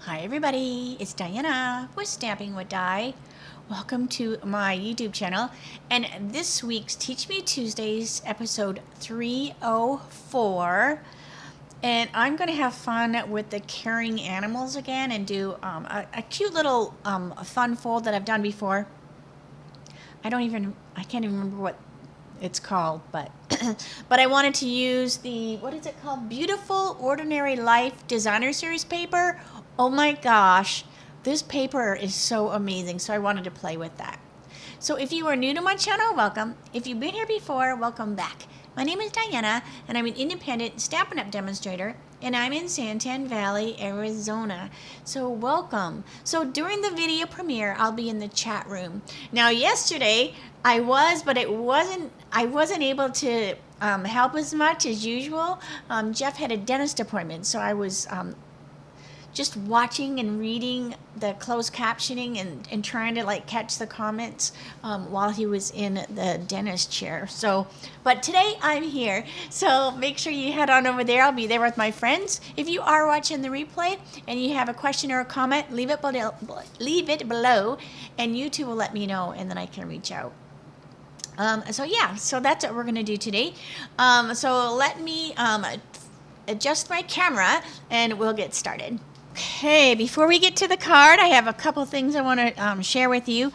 Hi everybody, it's Diana with Stamping with Di. Welcome to my YouTube channel, and this week's Teach Me Tuesdays episode 304, and I'm going to have fun with the caring animals again and do a cute little fun fold that I've done before. I can't even remember what it's called, but but I wanted to use the, what is it called? Beautiful Ordinary Life Designer Series paper. Oh my gosh, this paper is so amazing, so I wanted to play with that. So if you are new to my channel, welcome. If you've been here before, welcome back. My name is Diana, and I'm an independent Stampin' Up! Demonstrator, and I'm in Santan Valley, Arizona. So welcome. So during the video premiere, I'll be in the chat room. Now yesterday, I wasn't able to help as much as usual. Jeff had a dentist appointment, so I was just watching and reading the closed captioning and trying to like catch the comments while he was in the dentist chair. So, but today I'm here, so make sure you head on over there. I'll be there with my friends. If you are watching the replay and you have a question or a comment, leave it below, and YouTube will let me know, and then I can reach out. So yeah, so that's what we're gonna do today. So let me adjust my camera and we'll get started. Okay, before we get to the card, I have a couple things I want to share with you.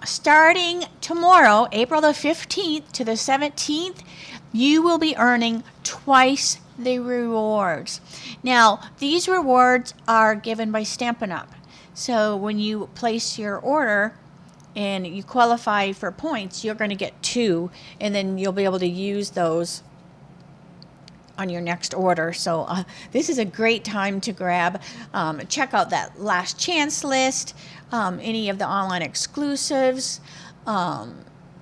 Starting tomorrow, April the 15th to the 17th, you will be earning twice the rewards. Now, these rewards are given by Stampin' Up! So when you place your order and you qualify for points, you're going to get 2, and then you'll be able to use those on your next order. So this is a great time to grab, check out that last chance list, any of the online exclusives.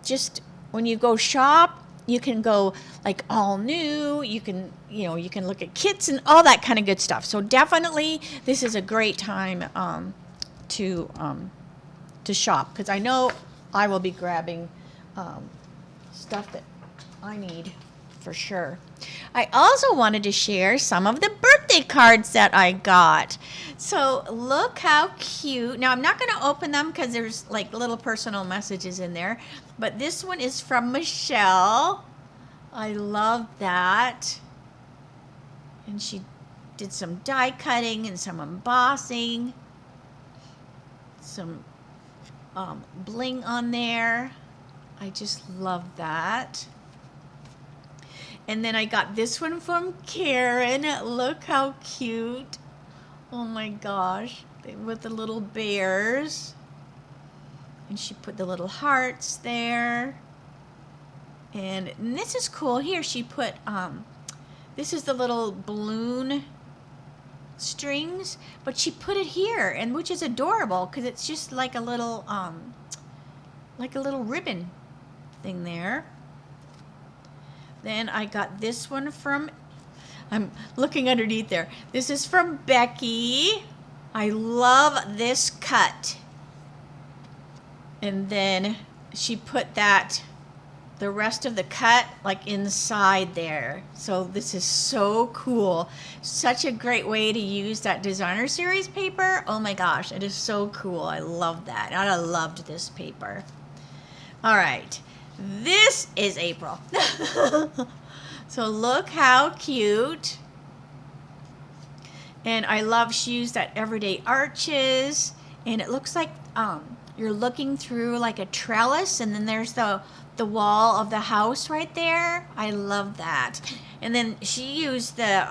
Just when you go shop, you can go like all new, you can look at kits and all that kind of good stuff. So definitely this is a great time to shop, because I know I will be grabbing stuff that I need for sure. I also wanted to share some of the birthday cards that I got. So look how cute. Now I'm not going to open them because there's like little personal messages in there, but this one is from Michelle. I love that. And she did some die cutting and some embossing, some bling on there. I just love that. And then I got this one from Karen. Look how cute. Oh my gosh. With the little bears. And she put the little hearts there. And this is cool. Here she put, this is the little balloon strings, but she put it here, and which is adorable because it's just like a little ribbon thing there. Then I got this one from, I'm looking underneath there. This is from Becky. I love this cut. And then she put the rest of the cut like inside there. So this is so cool. Such a great way to use that designer series paper. Oh my gosh, it is so cool. I love that. I loved this paper. All right. This is April. So look how cute. And I love, she used that everyday arches, and it looks like you're looking through like a trellis, and then there's the wall of the house right there. I love that. And then she used the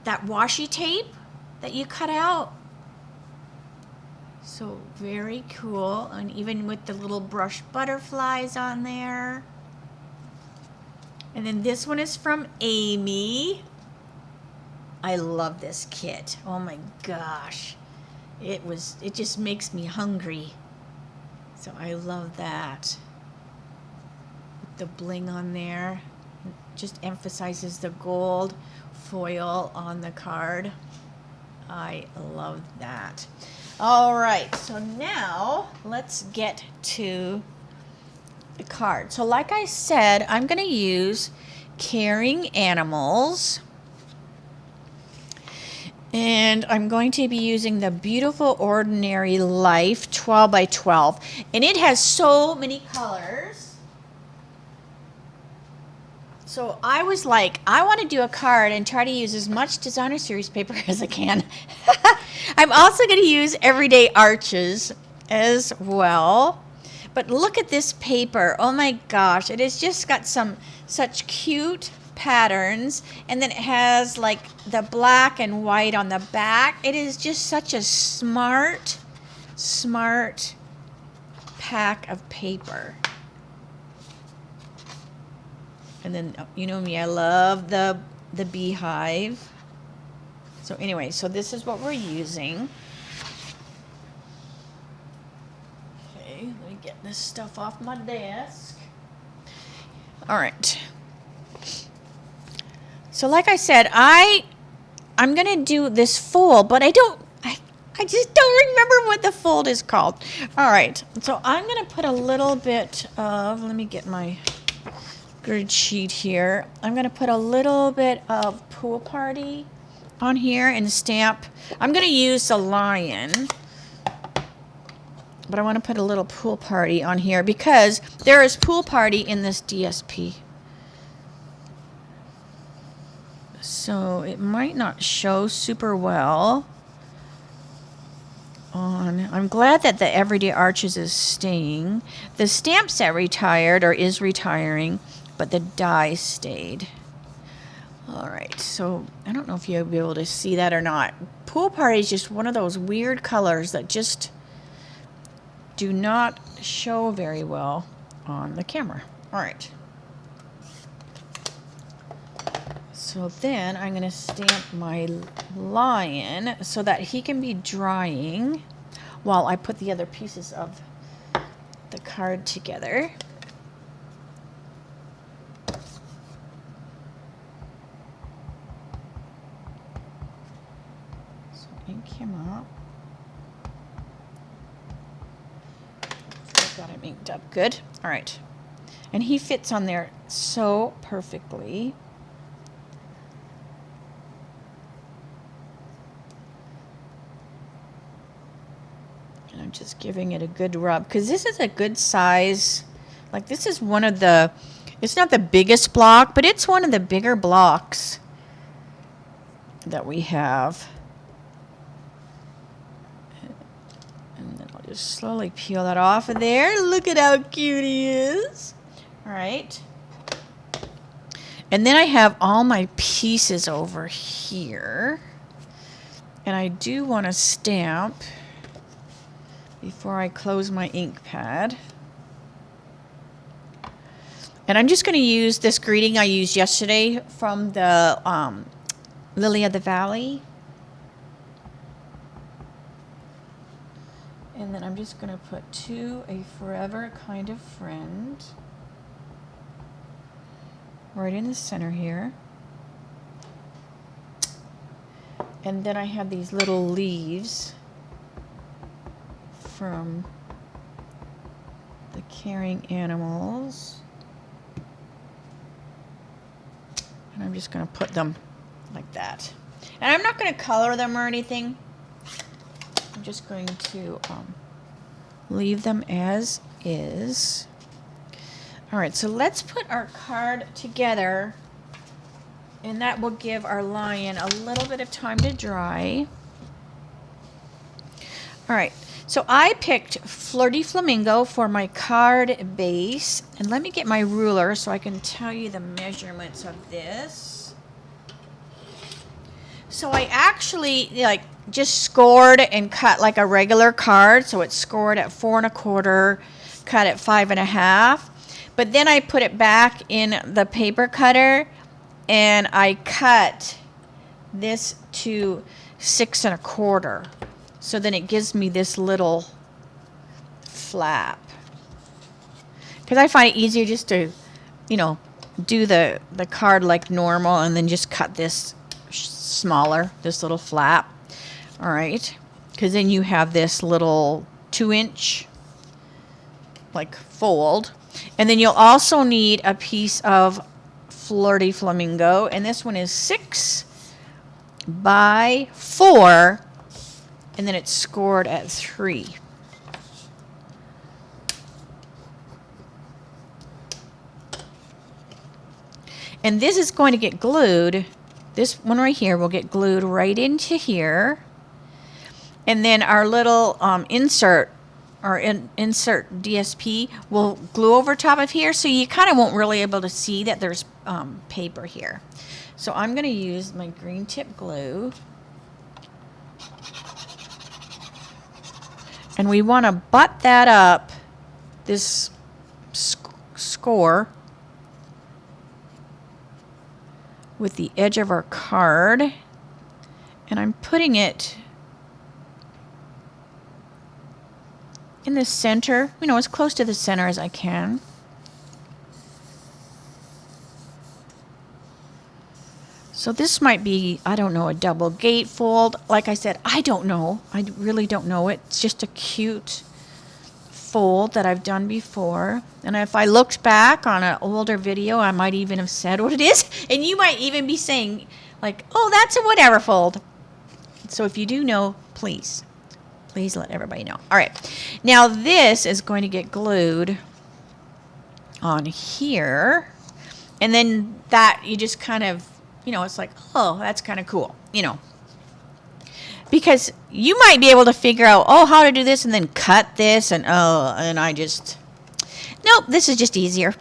that washi tape that you cut out. So very cool, and even with the little brush butterflies on there. And then this one is from Amy. I love this kit. Oh my gosh. It just makes me hungry. So I love that. With the bling on there. It just emphasizes the gold foil on the card. I love that. All right, so now let's get to the card. So like I said, I'm going to use Caring Animals. And I'm going to be using the Beautiful Ordinary Life 12 by 12. And it has so many colors. So I was like, I want to do a card and try to use as much Designer Series paper as I can. I'm also going to use Everyday Arches as well. But look at this paper. Oh my gosh. It has just got such cute patterns, and then it has like the black and white on the back. It is just such a smart pack of paper. And then you know me, I love the beehive. So anyway, so this is what we're using. Okay, let me get this stuff off my desk. All right. So like I said, I'm going to do this fold, but I just don't remember what the fold is called. All right. So I'm going to put a little bit of, let me get my grid sheet here. I'm going to put a little bit of Pool Party on here and stamp. I'm going to use the lion, but I want to put a little Pool Party on here because there is Pool Party in this DSP. So it might not show super well on. I'm glad that the Everyday Arches is staying. The stamp set retired or is retiring, but the die stayed. All right, so I don't know if you'll be able to see that or not. Pool Party is just one of those weird colors that just do not show very well on the camera. All right. So then I'm going to stamp my lion so that he can be drying while I put the other pieces of the card together. So ink him up. I've got him inked up good. All right. And he fits on there so perfectly. I'm just giving it a good rub because this is a good size. Like this is one of the, it's not the biggest block, but it's one of the bigger blocks that we have. And then I'll just slowly peel that off of there. Look at how cute he is. All right. And then I have all my pieces over here. And I do want to stamp before I close my ink pad. And I'm just going to use this greeting I used yesterday from the Lily of the Valley. And then I'm just going to put to a forever kind of friend right in the center here. And then I have these little leaves from the Caring Animals. And I'm just going to put them like that. And I'm not going to color them or anything. I'm just going to leave them as is. All right, so let's put our card together, and that will give our lion a little bit of time to dry. All right, so I picked Flirty Flamingo for my card base. And let me get my ruler so I can tell you the measurements of this. So I actually just scored and cut like a regular card. So it's scored at 4 1/4, cut at 5 1/2. But then I put it back in the paper cutter and I cut this to 6 1/4. So then it gives me this little flap. Because I find it easier just to, do the card like normal and then just cut this smaller, this little flap. All right. Because then you have this little 2-inch like fold. And then you'll also need a piece of Flirty Flamingo. And this one is 6 by 4, and then it's scored at 3. And this is going to get glued. This one right here will get glued right into here. And then our little insert DSP will glue over top of here, so you kind of won't really able to see that there's paper here. So I'm going to use my green tip glue. And we want to butt that up, this score, with the edge of our card. And I'm putting it in the center, you know, as close to the center as I can. So this might be, I don't know, a double gatefold. Like I said, I don't know. I really don't know. It's just a cute fold that I've done before. And if I looked back on an older video, I might even have said what it is. And you might even be saying, like, oh, that's a whatever fold. So if you do know, please let everybody know. All right. Now this is going to get glued on here. And then that you just kind of, you know, it's like, oh, that's kind of cool, you know. Because you might be able to figure out, oh, how to do this and then cut this and, oh, and I just, nope, this is just easier.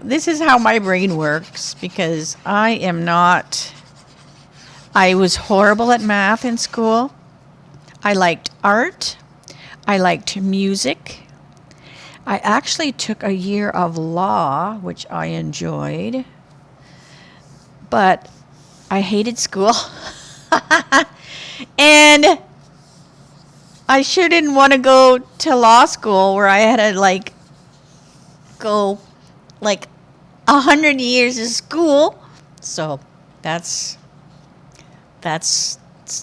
This is how my brain works, because I was horrible at math in school. I liked art. I liked music. I actually took a year of law, which I enjoyed. But I hated school. And I sure didn't want to go to law school where I had to go 100 years of school. So that's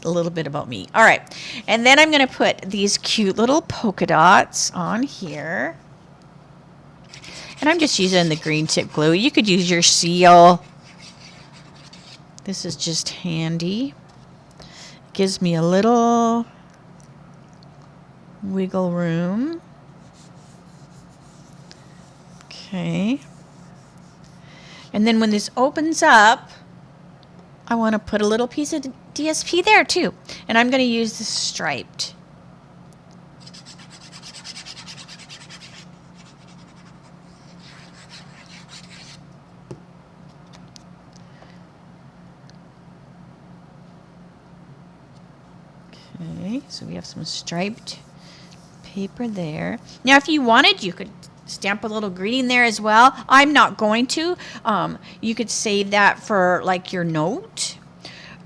a little bit about me. All right. And then I'm going to put these cute little polka dots on here. And I'm just using the green tip glue. You could use your seal. This is just handy. Gives me a little wiggle room. Okay. And then when this opens up, I want to put a little piece of DSP there too. And I'm going to use this striped. Okay, so we have some striped paper there. Now, if you wanted, you could stamp a little greeting there as well. I'm not going to. You could save that for like your note.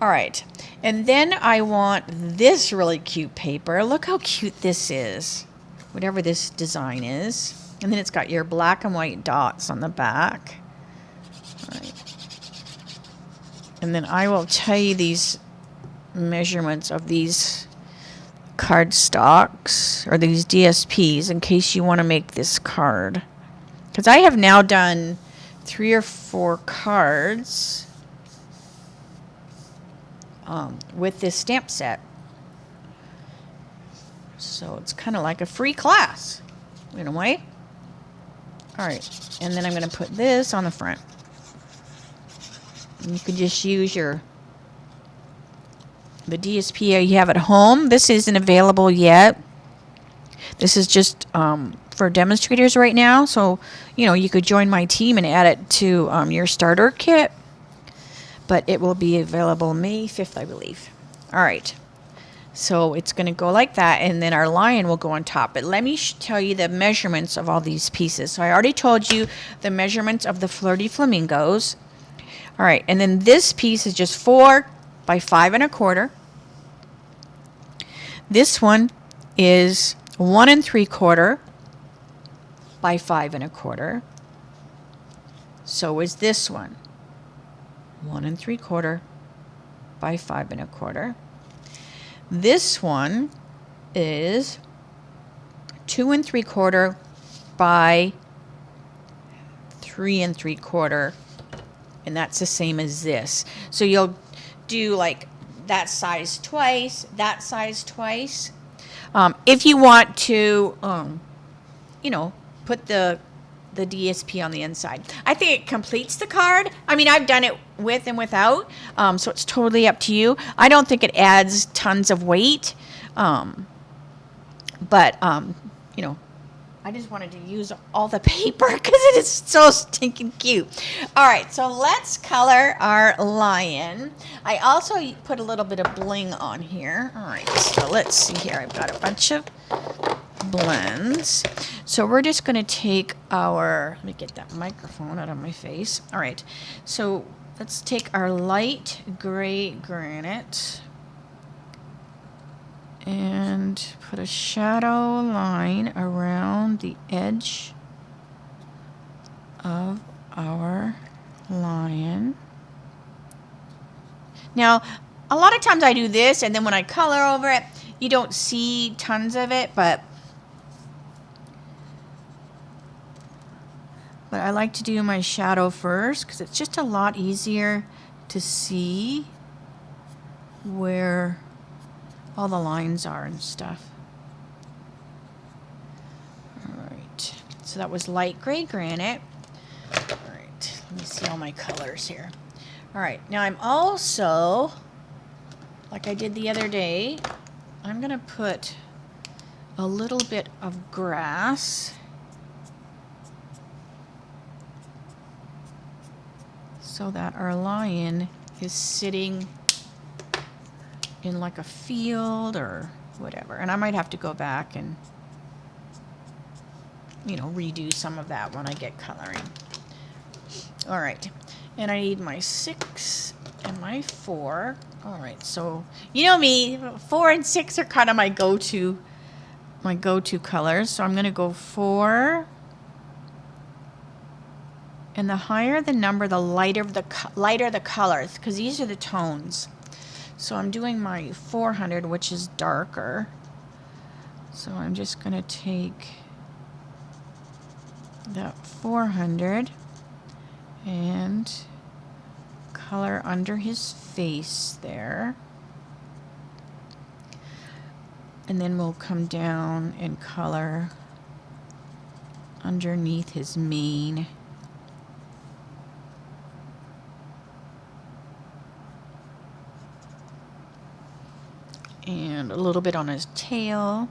All right, and then I want this really cute paper. Look how cute this is, whatever this design is. And then it's got your black and white dots on the back. All right. And then I will tell you these measurements of these cardstocks or these DSPs in case you want to make this card, because I have now done 3 or 4 cards with this stamp set, so it's kind of like a free class in a way. All right, and then I'm going to put this on the front, and you could just use the DSP you have at home. This isn't available yet. This is just for demonstrators right now. So, you know, you could join my team and add it to your starter kit. But it will be available May 5th, I believe. All right. So it's going to go like that, and then our lion will go on top. But let me tell you the measurements of all these pieces. So I already told you the measurements of the flirty flamingos. All right, and then this piece is just 4 by 5 1/4. This one is 1 3/4 by 5 1/4. So is this one 1 3/4 by 5 1/4. This one is 2 3/4 by 3 3/4, and that's the same as this. So you'll do like that size twice, that size twice. If you want to, you know, put the DSP on the inside. I think it completes the card. I mean, I've done it with and without, so it's totally up to you. I don't think it adds tons of weight, but, you know, I just wanted to use all the paper because it is so stinking cute. All right, so let's color our lion. I also put a little bit of bling on here. All right, so let's see here. I've got a bunch of blends. So we're just going to take our, let me get that microphone out of my face. All right, so let's take our light gray granite and put a shadow line around the edge of our lion. Now, a lot of times I do this, and then when I color over it, you don't see tons of it, but I like to do my shadow first because it's just a lot easier to see where all the lines are and stuff. All right, so that was light gray granite. All right, let me see all my colors here. All right, now I'm also, like I did the other day, I'm gonna put a little bit of grass so that our lion is sitting in like a field or whatever. And I might have to go back and, you know, redo some of that when I get coloring. All right, and I need my 6 and my 4. All right, so you know me, 4 and 6 are kind of my go-to colors. So I'm gonna go 4. And the higher the number, the lighter the colors, because these are the tones. So I'm doing my 400, which is darker. So I'm just going to take that 400 and color under his face there. And then we'll come down and color underneath his mane. And a little bit on his tail.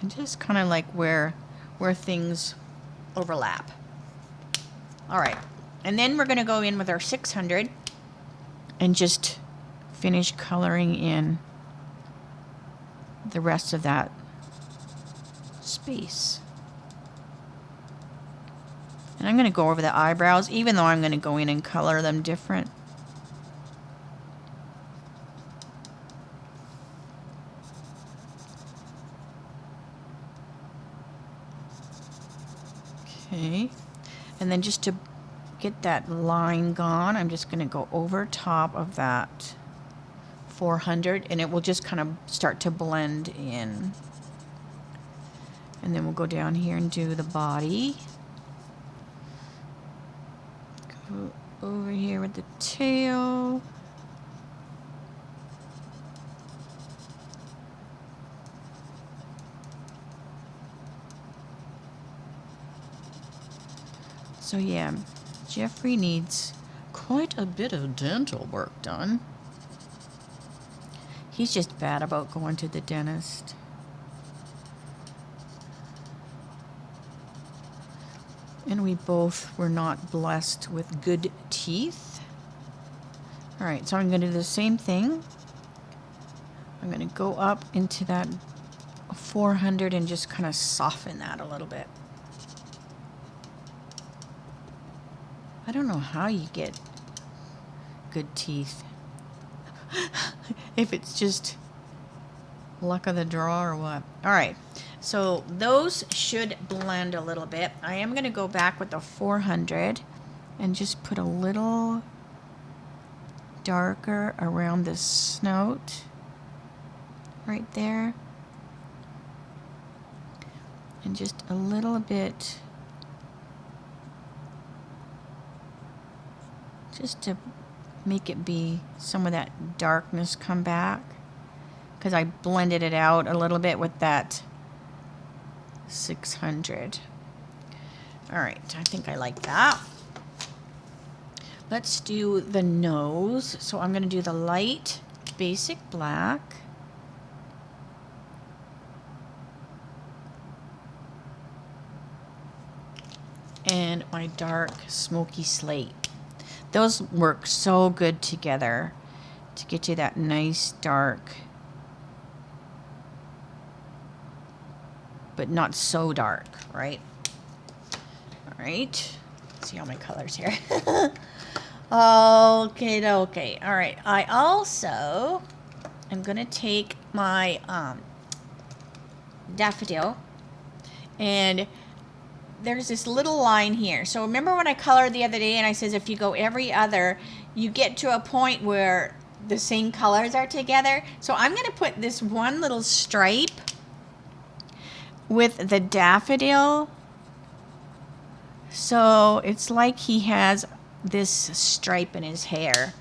And just kind of like where things overlap. All right, and then we're going to go in with our 600 and just finish coloring in the rest of that space. And I'm going to go over the eyebrows, even though I'm going to go in and color them different. Okay. And then just to get that line gone, I'm just going to go over top of that 400, and it will just kind of start to blend in. And then we'll go down here and do the body. Over here with the tail. So yeah, Jeffrey needs quite a bit of dental work done. He's just bad about going to the dentist. And we both were not blessed with good teeth. All right, so I'm going to do the same thing. I'm going to go up into that 400 and just kind of soften that a little bit. I don't know how you get good teeth. If it's just luck of the draw or what. All right. So those should blend a little bit. I am going to go back with the 400 and just put a little darker around the snout right there. And just a little bit, just to make it be some of that darkness come back, because I blended it out a little bit with that 600. All right, I think I like that. Let's do the nose. So I'm going to do the light basic black. And my dark smoky slate. Those work so good together to get you that nice dark, but not so dark, right? All right. Let's see all my colors here. Okay. All right. I also am going to take my daffodil, and there's this little line here. So remember when I colored the other day and I says if you go every other, you get to a point where the same colors are together. So I'm going to put this one little stripe with the daffodil. So it's like he has this stripe in his hair.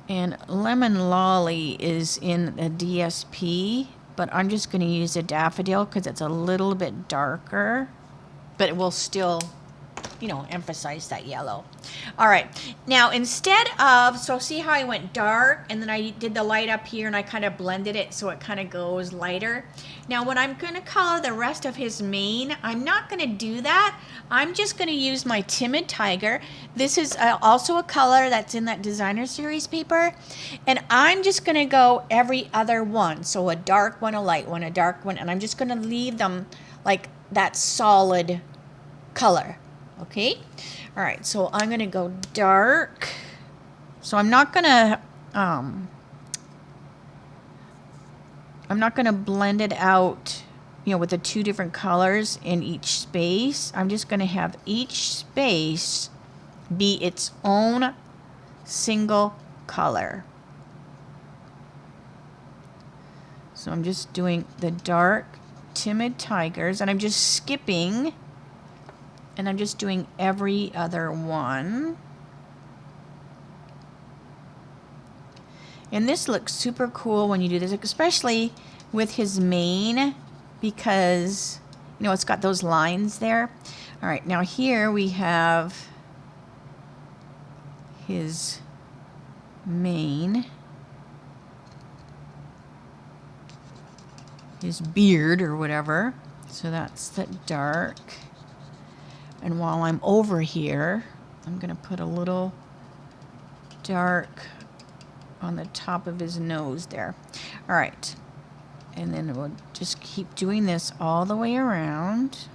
And Lemon Lolly is in the DSP, but I'm just going to use a daffodil because it's a little bit darker, but it will still, you know, emphasize that yellow. All right. Now, instead of, so see how I went dark and then I did the light up here and I kind of blended it so it kind of goes lighter. Now, when I'm going to color the rest of his mane, I'm not going to do that. I'm just going to use my Timid Tiger. This is also a color that's in that designer series paper. And I'm just going to go every other one. So a dark one, a light one, a dark one. And I'm just going to leave them like that solid color. Okay? All right, so I'm going to go dark. So I'm not going to blend it out, you know, with the two different colors in each space. I'm just going to have each space be its own single color. So I'm just doing the dark Timid Tigers, and I'm just skipping, and I'm just doing every other one. And this looks super cool when you do this, especially with his mane, because, you know, it's got those lines there. All right, now here we have his mane, his beard or whatever. So that's the dark. And while I'm over here, I'm going to put a little dark on the top of his nose there. All right. And then we'll just keep doing this all the way around.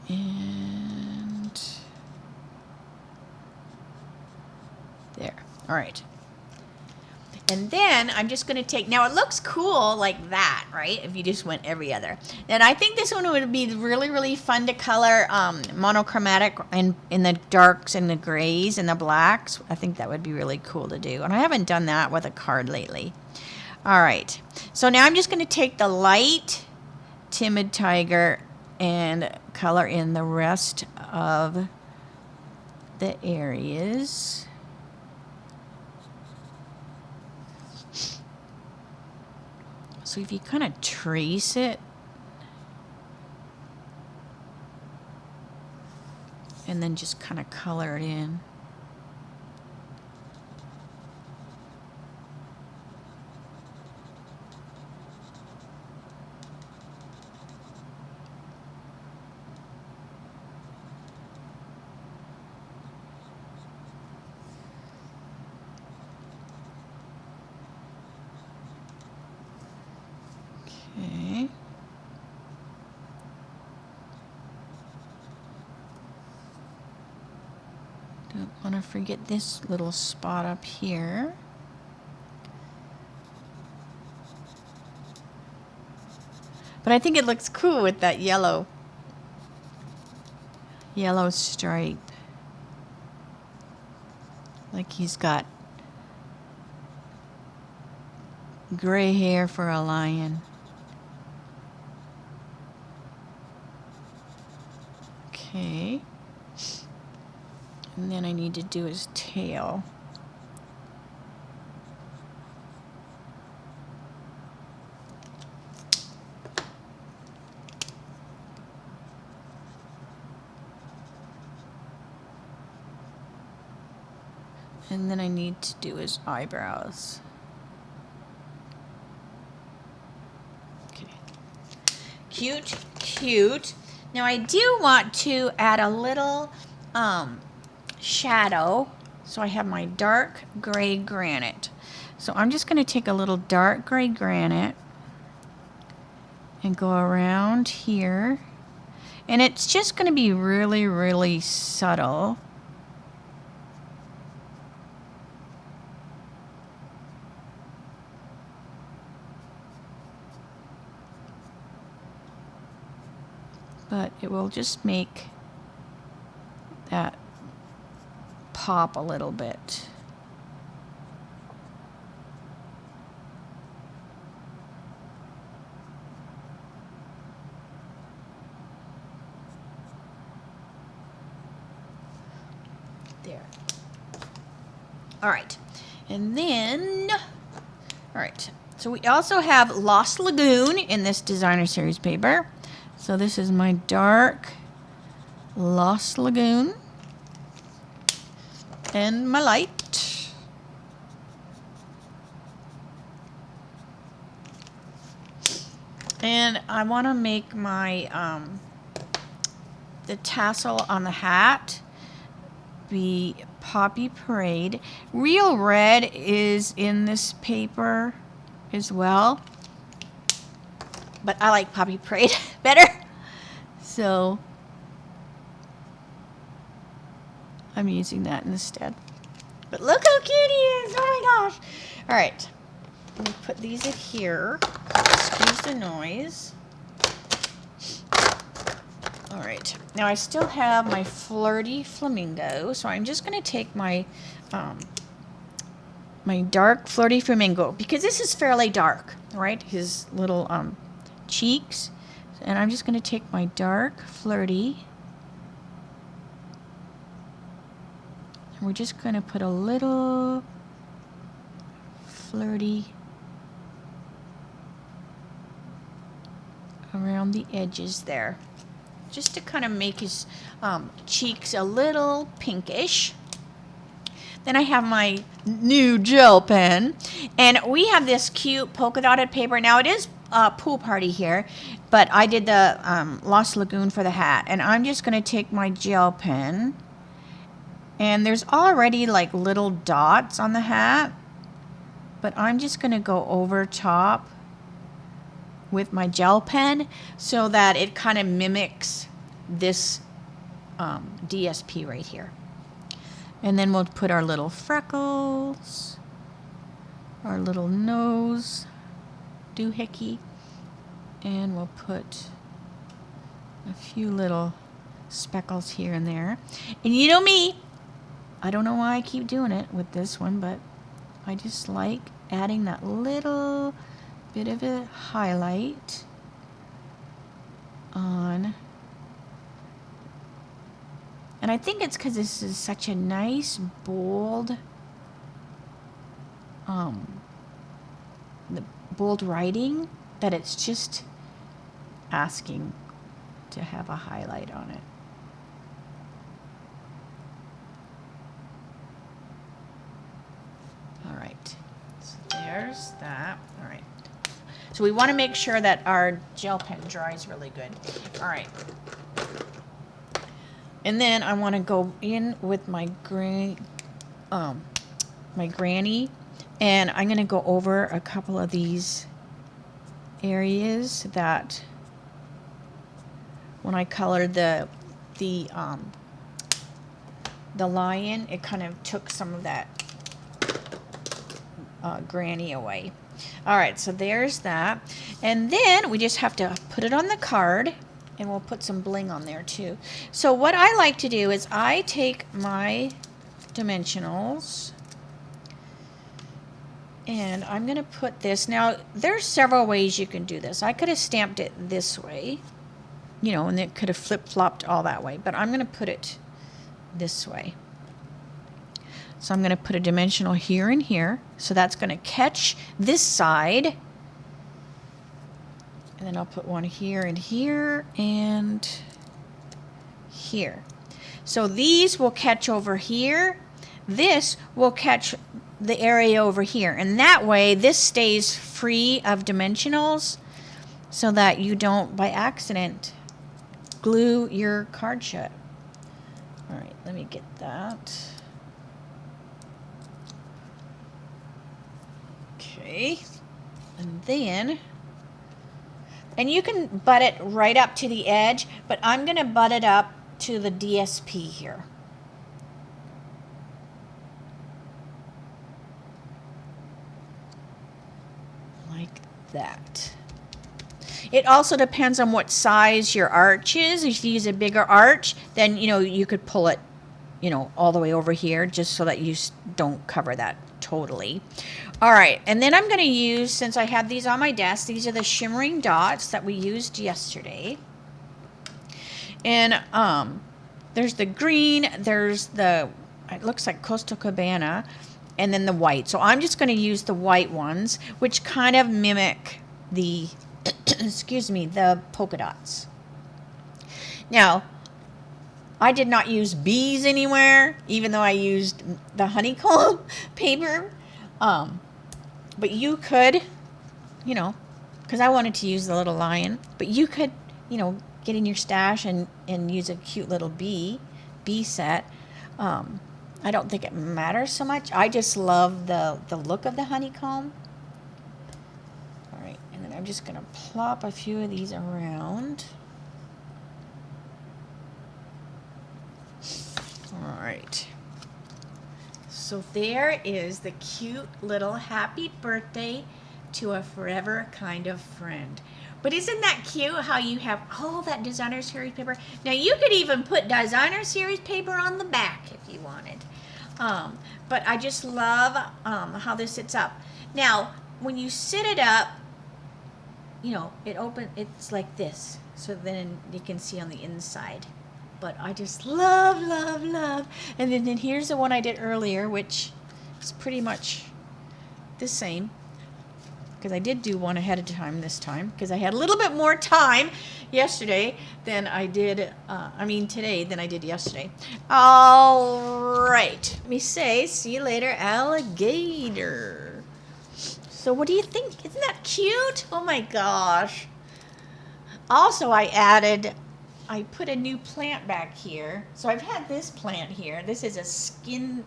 And there. All right. And then I'm just going to take, now it looks cool like that, right? If you just went every other. And I think this one would be really, really fun to color monochromatic and in the darks and the grays and the blacks. I think that would be really cool to do. And I haven't done that with a card lately. All right. So now I'm just going to take the light Timid Tiger and color in the rest of the areas. So if you kind of trace it and then just kind of color it in. Okay. Don't want to forget this little spot up here. But I think it looks cool with that yellow. yellow stripe. Like he's got gray hair for a lion. Okay. And then I need to do his tail. And then I need to do his eyebrows. Okay. Cute, cute. Now I do want to add a little shadow. So I have my dark gray granite. So I'm just going to take a little dark gray granite and go around here. And it's just going to be really, really subtle. But it will just make that pop a little bit. There. All right. And then, all right. So we also have Lost Lagoon in this designer series paper. So this is my dark Lost Lagoon and my light. And I want to make my the tassel on the hat be Poppy Parade. Real Red is in this paper as well. But I like Poppy Parade better. So I'm using that instead. But look how cute he is. Oh my gosh. All right. Let me put these in here. Excuse the noise. All right. Now I still have my Flirty Flamingo. So I'm just going to take my my dark Flirty Flamingo, because this is fairly dark, right? His little cheeks. And I'm just going to take my dark Flirty, and we're just going to put a little Flirty around the edges there, just to kind of make his cheeks a little pinkish. Then I have my new gel pen, and we have this cute polka dotted paper. Now it is Pool Party here, but I did the Lost Lagoon for the hat, and I'm just going to take my gel pen, and there's already like little dots on the hat, but I'm just going to go over top with my gel pen so that it kind of mimics this DSP right here. And then we'll put our little freckles, our little nose doohickey, and we'll put a few little speckles here and there. And you know me, I don't know why I keep doing it with this one, but I just like adding that little bit of a highlight on. And I think it's because this is such a nice, bold, the bold writing, that it's just asking to have a highlight on it. All right, so there's that. All right. So we want to make sure that our gel pen dries really good. All right. And then I want to go in with my my granny, and I'm going to go over a couple of these areas that when I colored the lion, it kind of took some of that granny away. All right, so there's that. And then we just have to put it on the card. And we'll put some bling on there too. So what I like to do is I take my dimensionals and I'm going to put this. Now, there's several ways you can do this. I could have stamped it this way, you know, and it could have flip-flopped all that way. But I'm going to put it this way. So I'm going to put a dimensional here and here. So that's going to catch this side. And then I'll put one here and here and here. So these will catch over here. This will catch the area over here. And that way this stays free of dimensionals so that you don't, by accident, glue your card shut. All right, let me get that. Okay. And then... and you can butt it right up to the edge, but I'm going to butt it up to the DSP here. Like that. It also depends on what size your arch is. If you use a bigger arch, then, you know, you could pull it, you know, all the way over here just so that you don't cover that totally. All right, and then I'm going to use, since I have these on my desk, these are the shimmering dots that we used yesterday. And there's the green, there's the, it looks like Coastal Cabana, and then the white. So I'm just going to use the white ones, which kind of mimic the, excuse me, the polka dots. Now, I did not use bees anywhere, even though I used the honeycomb paper. But you could, you know, because I wanted to use the little lion, but you could, you know, get in your stash and use a cute little bee set. I don't think it matters so much. I just love the look of the honeycomb. All right, and then I'm just going to plop a few of these around. All right. So there is the cute little happy birthday to a forever kind of friend. But isn't that cute how you have all that designer series paper? Now you could even put designer series paper on the back if you wanted. But I just love how this sits up. Now, when you sit it up, you know, it's like this. So then you can see on the inside. But I just love, love, love. And then here's the one I did earlier, which is pretty much the same. Because I did do one ahead of time this time. Because I had a little bit more time yesterday than I did, today than I did yesterday. All right. Let me say, see you later, alligator. So what do you think? Isn't that cute? Oh my gosh. Also, I put a new plant back here. So I've had this plant here. This is a Scindaptus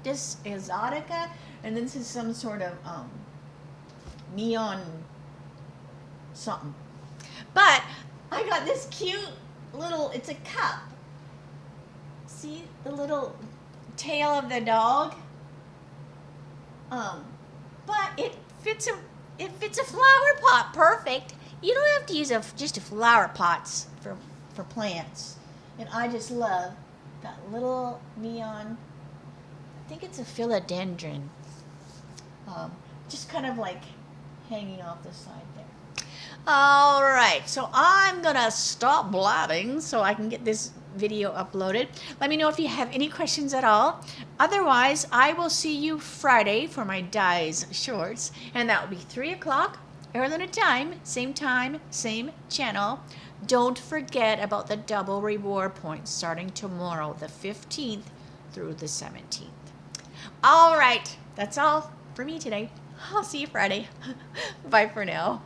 exotica, and this is some sort of neon something. But I got this cute little, it's a cup. See the little tail of the dog? But it fits a flower pot perfect. You don't have to use just a flower pots for plants. And I just love that little neon, I think it's a philodendron. Just kind of like hanging off the side there. All right, so I'm gonna stop blabbing so I can get this video uploaded. Let me know if you have any questions at all. Otherwise, I will see you Friday for my Dies shorts, and that will be 3 o'clock. Arizona time, same channel. Don't forget about the double reward points starting tomorrow, the 15th through the 17th. All right, that's all for me today. I'll see you Friday. Bye for now.